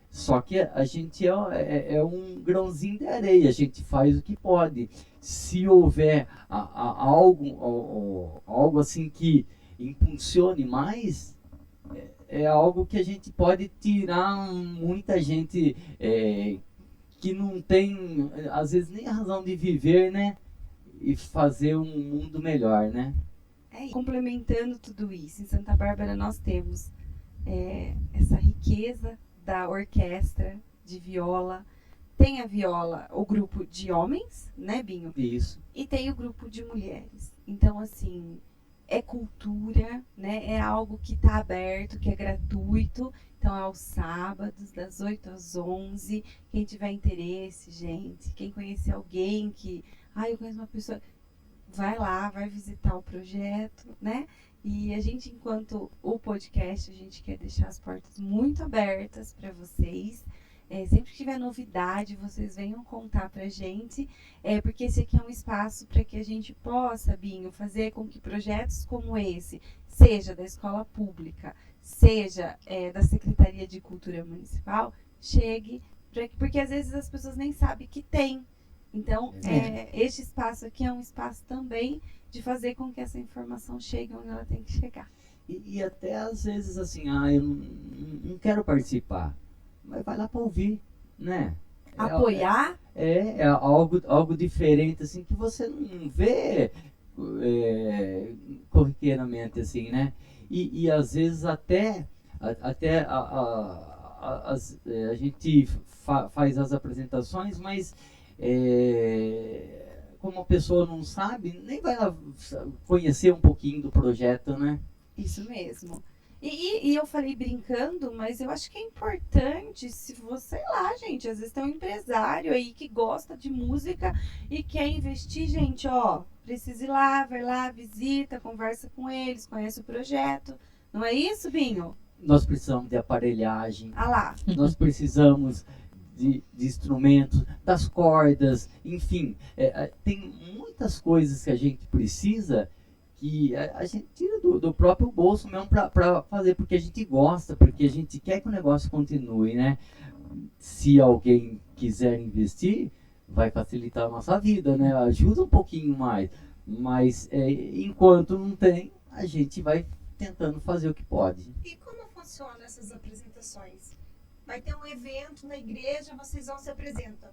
Só que a gente é um grãozinho de areia, a gente faz o que pode. Se houver algo assim que impulsione mais, é algo que a gente pode tirar muita gente que não tem, às vezes, nem a razão de viver, né? E fazer um mundo melhor, né? Complementando tudo isso, em Santa Bárbara nós temos essa riqueza da orquestra de viola. Tem a viola, o grupo de homens, né, Binho? Isso. E tem o grupo de mulheres. Então, assim, é cultura, né? É algo que está aberto, que é gratuito. Então, é aos sábados, das 8 às 11. Quem tiver interesse, gente, quem conhecer alguém que... eu conheço uma pessoa... Vai lá, vai visitar o projeto, né? E a gente, enquanto o podcast, a gente quer deixar as portas muito abertas para vocês. Sempre que tiver novidade, vocês venham contar pra gente, porque esse aqui é um espaço para que a gente possa, Binho, fazer com que projetos como esse, seja da escola pública, seja da Secretaria de Cultura Municipal, chegue, porque às vezes as pessoas nem sabem que tem. Então, este espaço aqui é um espaço também de fazer com que essa informação chegue onde ela tem que chegar. E até às vezes assim, eu não quero participar, mas vai lá para ouvir, né? apoiar. É algo diferente, assim, que você não vê corriqueiramente, assim, né? E às vezes até a gente faz as apresentações, mas como a pessoa não sabe, nem vai lá conhecer um pouquinho do projeto, né? Isso mesmo. E eu falei brincando, mas eu acho que é importante, se você, sei lá, gente, às vezes tem um empresário aí que gosta de música e quer investir, gente, ó, precisa ir lá, vai lá, visita, conversa com eles, conhece o projeto. Não é isso, Binho? Nós precisamos de aparelhagem, Ah lá. nós precisamos de instrumentos, das cordas, enfim, tem muitas coisas que a gente precisa que a gente tira do próprio bolso mesmo para fazer, porque a gente gosta, porque a gente quer que o negócio continue, né? Se alguém quiser investir, vai facilitar a nossa vida, né? Ajuda um pouquinho mais, mas enquanto não tem, a gente vai tentando fazer o que pode. E como funcionam essas apresentações? Vai ter um evento na igreja, vocês vão se apresentam.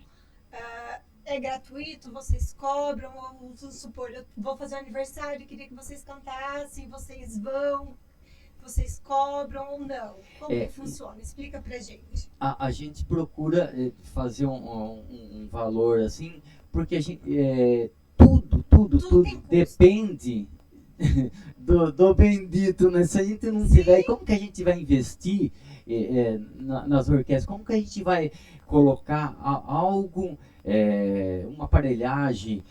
É gratuito? Vocês cobram? Ou, vamos supor, eu vou fazer um aniversário, queria que vocês cantassem, vocês vão, vocês cobram ou não? Como que funciona? Explica pra gente. A gente procura fazer um valor assim, porque a gente, tudo depende do bendito, né? Se a gente não tiver, como que a gente vai investir nas orquestras? Como que a gente vai colocar algo, uma aparelhagem,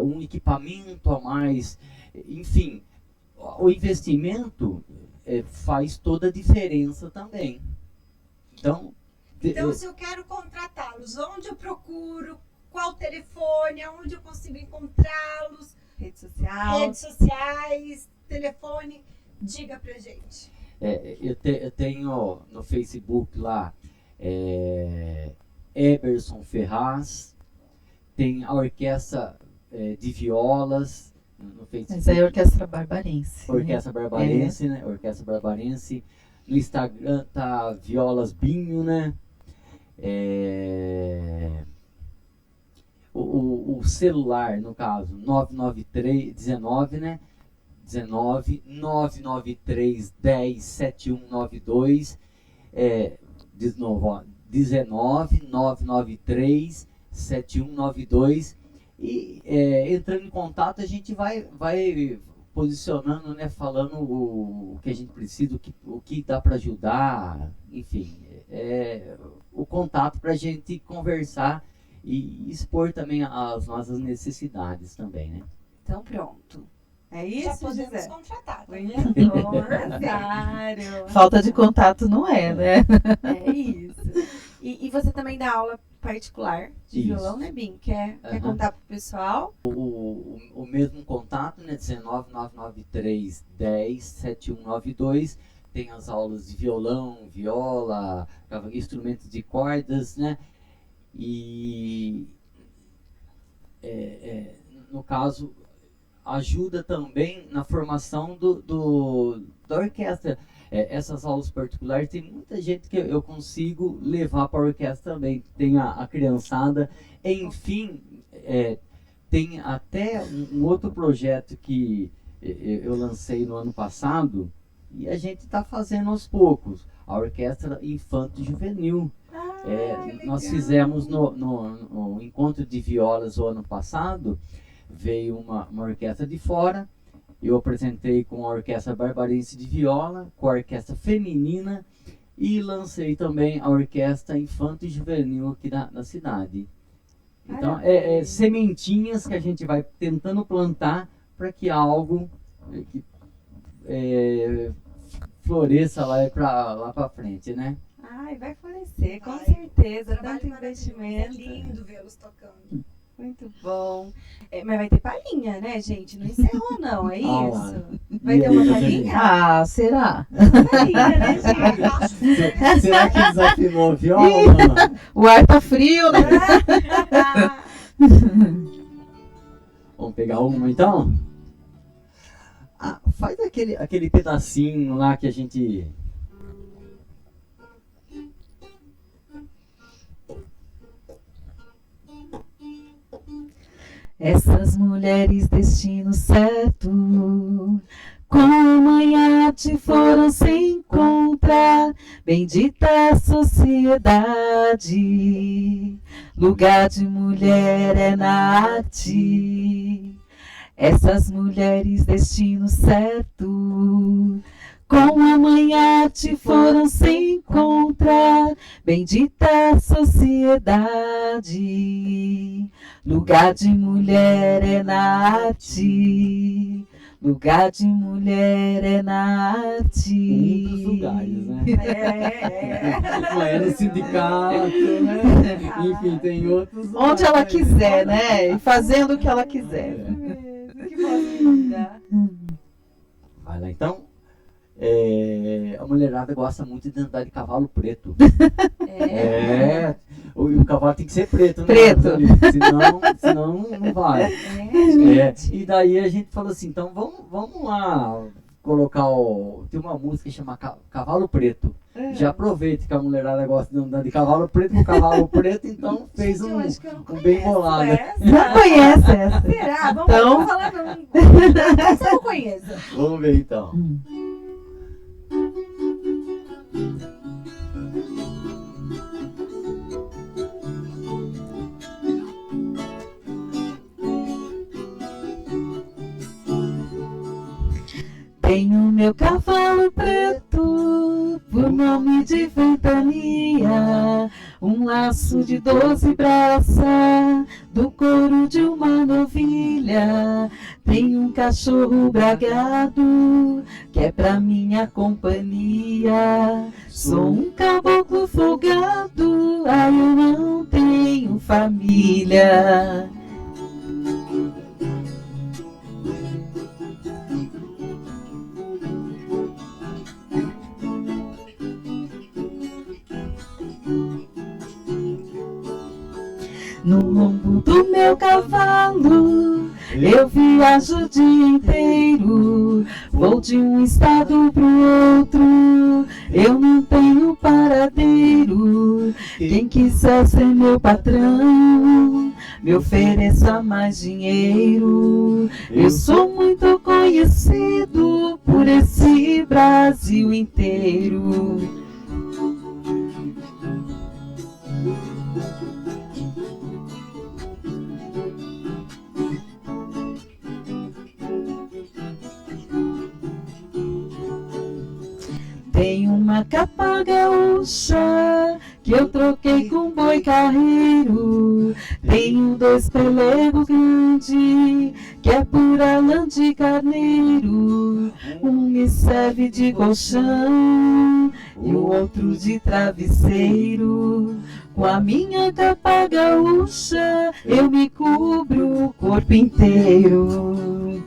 um equipamento a mais, enfim, o investimento faz toda a diferença também. Então, se eu quero contratá-los, onde eu procuro? Qual telefone? Onde eu consigo encontrá-los? Redes sociais, telefone, diga pra gente. Eu tenho no Facebook lá Eberson Ferraz, tem a orquestra de violas no Facebook. Mas é a Orquestra Barbarense. Orquestra Barbarense, né? Orquestra Barbarense. No Instagram tá Violas Binho, né? O celular, no caso, 99319, né? 993 10 7192. De novo, ó, 993 7192. E entrando em contato, a gente vai posicionando, né? Falando o que a gente precisa, o que dá para ajudar, enfim. O contato para a gente conversar e expor também as nossas necessidades também, né? Então pronto. É isso, já podemos José? contratar. Claro. Falta de contato não né? É isso. E você também dá aula particular de violão, né, Bim? Quer contar pro pessoal? O mesmo contato, né? 19993 10 7192. Tem as aulas de violão, viola, instrumentos de cordas, né? E no caso ajuda também na formação da orquestra. Essas aulas particulares tem muita gente que eu consigo levar para a orquestra também. Tem a criançada, enfim, tem até um outro projeto que eu lancei no ano passado e a gente está fazendo aos poucos, a Orquestra Infanto Juvenil. Nós fizemos no encontro de violas o ano passado, veio uma orquestra de fora, eu apresentei com a Orquestra Barbarense de Viola, com a Orquestra Feminina e lancei também a Orquestra Infanto Juvenil aqui na cidade. Então, sementinhas que a gente vai tentando plantar para que algo floresça lá para frente, né? Ai, vai florescer, com certeza. Tanto investimento. É lindo vê-los tocando. Muito bom. Mas vai ter palhinha, né, gente? Não encerrou, não, é isso? Vai ter aí, uma palhinha? Ah, será? Uma palhinha, né, gente? Será que desafinou a viola? O ar tá frio, né? Vamos pegar uma então? Faz aquele pedacinho lá que a gente... Essas mulheres destino certo, com amanhã te foram se encontrar. Bendita sociedade, lugar de mulher é na arte. Essas mulheres destino certo, com amanhã te foram se encontrar. Bendita sociedade, lugar de mulher é na arte. Lugar de mulher é na arte. Um dos lugares, né? Não é no sindicato, né? Enfim, tem outros lugares. Onde ela quiser, né? E fazendo o que ela quiser. Que voz linda. Vai lá, então. A mulherada gosta muito de andar de cavalo preto. O cavalo tem que ser preto, né? Preto. Senão não vai. E daí a gente falou assim, então vamos lá colocar tem uma música que chama Cavalo Preto. Já aproveita que a mulherada gosta de andar de cavalo preto com cavalo preto, então fez um bem bolado. Não conhece essa. Será? Vamos falar não. Essa eu não conheço. Vamos ver então. Tenho meu cavalo preto, por nome de ventania, um laço de 12 braças, do couro de uma novilha. Tenho um cachorro bragado, que é pra minha companhia. Sou um caboclo folgado, ai eu não tenho família. No lombo do meu cavalo, eu viajo o dia inteiro. Vou de um estado pro outro, eu não tenho paradeiro. Quem quiser ser meu patrão, me ofereça mais dinheiro. Eu sou muito conhecido por esse Brasil inteiro. Tem uma capa gaúcha que eu troquei com boi carreiro. Tenho 2 pelegos grandes que é pura lã de carneiro. Um me serve de colchão e o outro de travesseiro. Com a minha capa gaúcha eu me cubro o corpo inteiro.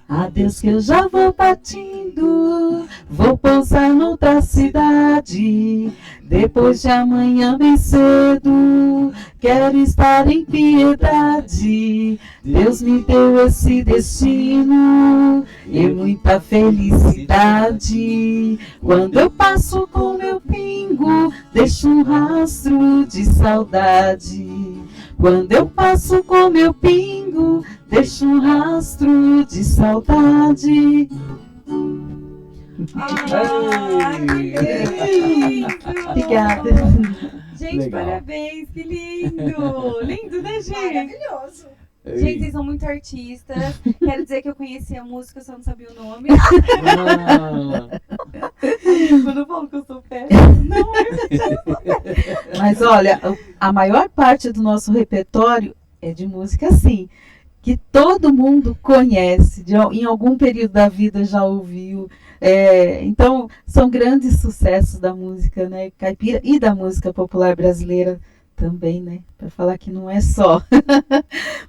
Adeus que eu já vou partindo, vou pousar noutra cidade. Depois de amanhã bem cedo, quero estar em Piedade. Deus me deu esse destino e muita felicidade. Quando eu passo com meu pingo, deixo um rastro de saudade. Quando eu passo com meu pingo, deixo um rastro de saudade. Obrigada. Gente, Legal. parabéns, que lindo! Lindo, né, gente? Maravilhoso. Gente, vocês são muito artistas. Quero dizer que eu conhecia a música, eu só não sabia o nome. Quando eu falo que eu sou péssima, não é. Mas olha, a maior parte do nosso repertório é de música assim, que todo mundo conhece, em algum período da vida já ouviu. Então, são grandes sucessos da música, né, caipira e da música popular brasileira também, né? Para falar que não é só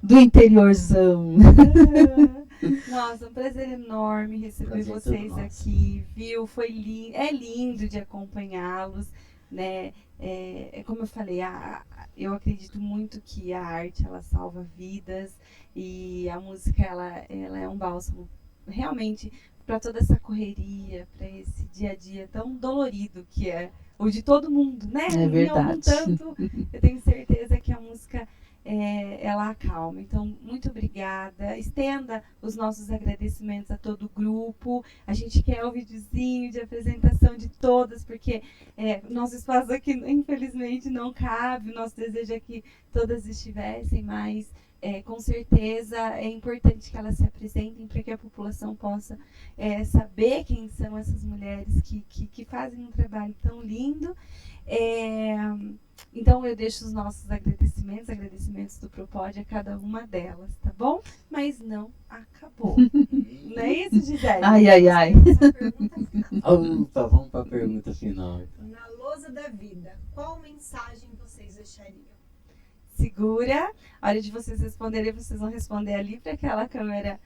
do interiorzão. Nossa, um prazer enorme receber Prazer vocês todo nosso. aqui, viu? Foi lindo, é lindo de acompanhá-los. né? Como eu falei, eu acredito muito que a arte ela salva vidas e a música ela é um bálsamo realmente para toda essa correria, para esse dia a dia tão dolorido que é o de todo mundo, né? É verdade. Em algum tanto, eu tenho certeza que a música ela acalma. Então, muito obrigada. Estenda os nossos agradecimentos a todo o grupo. A gente quer o videozinho de apresentação de todas, porque nosso espaço aqui, infelizmente, não cabe. O nosso desejo é que todas estivessem, mas com certeza é importante que elas se apresentem para que a população possa saber quem são essas mulheres que fazem um trabalho tão lindo. Então eu deixo os nossos agradecimentos do Propod a cada uma delas, tá bom? Mas não acabou. Não é isso, Gisele? Ai. Opa, vamos para a pergunta final. Na lousa da vida, qual mensagem vocês deixariam? Segura. A hora de vocês responderem, vocês vão responder ali para aquela câmera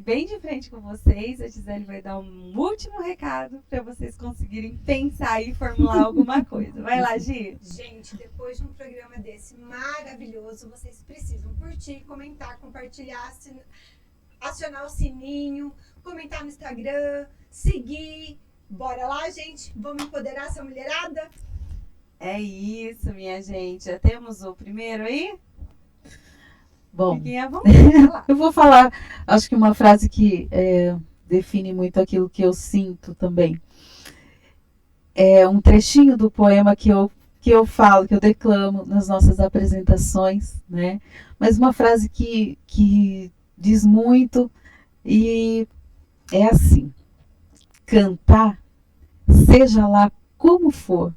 bem de frente com vocês. A Gisele vai dar um último recado para vocês conseguirem pensar e formular alguma coisa. Vai lá, Gi. Gente, depois de um programa desse maravilhoso, vocês precisam curtir, comentar, compartilhar, acionar o sininho, comentar no Instagram, seguir. Bora lá, gente? Vamos empoderar essa mulherada? É isso, minha gente. Já temos o primeiro aí? Bom, Fiquem à vontade, falar. eu vou falar, acho que uma frase que define muito aquilo que eu sinto também. É um trechinho do poema que eu falo, que eu declamo nas nossas apresentações, né? Mas uma frase que diz muito e é assim: cantar, seja lá como for,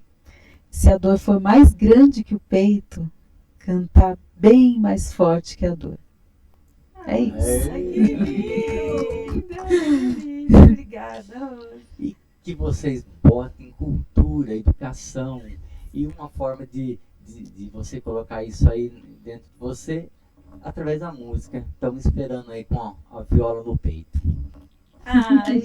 se a dor for mais grande que o peito, cantar bem mais forte que a dor. É isso. Ai, que lindo! Obrigada, Rose. E que vocês botem cultura, educação e uma forma de você colocar isso aí dentro de você através da música. Estamos esperando aí com a viola no peito.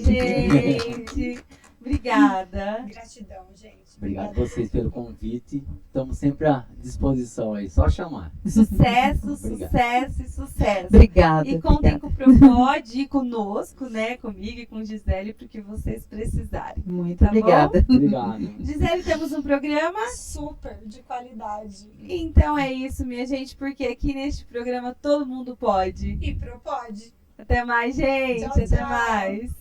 Gente, obrigada. Gratidão, gente. Obrigado a vocês pelo convite. Estamos sempre à disposição aí, só chamar. Sucesso, Obrigado. Sucesso e sucesso. Obrigada. E contem com o Propod e conosco, né? Comigo e com Gisele, porque vocês precisarem. Muito Tá obrigada. Obrigado. Gisele, temos um programa? Super de qualidade. Então é isso, minha gente, porque aqui neste programa todo mundo pode. E Propod. Até mais, gente. Tchau, Até tchau. mais.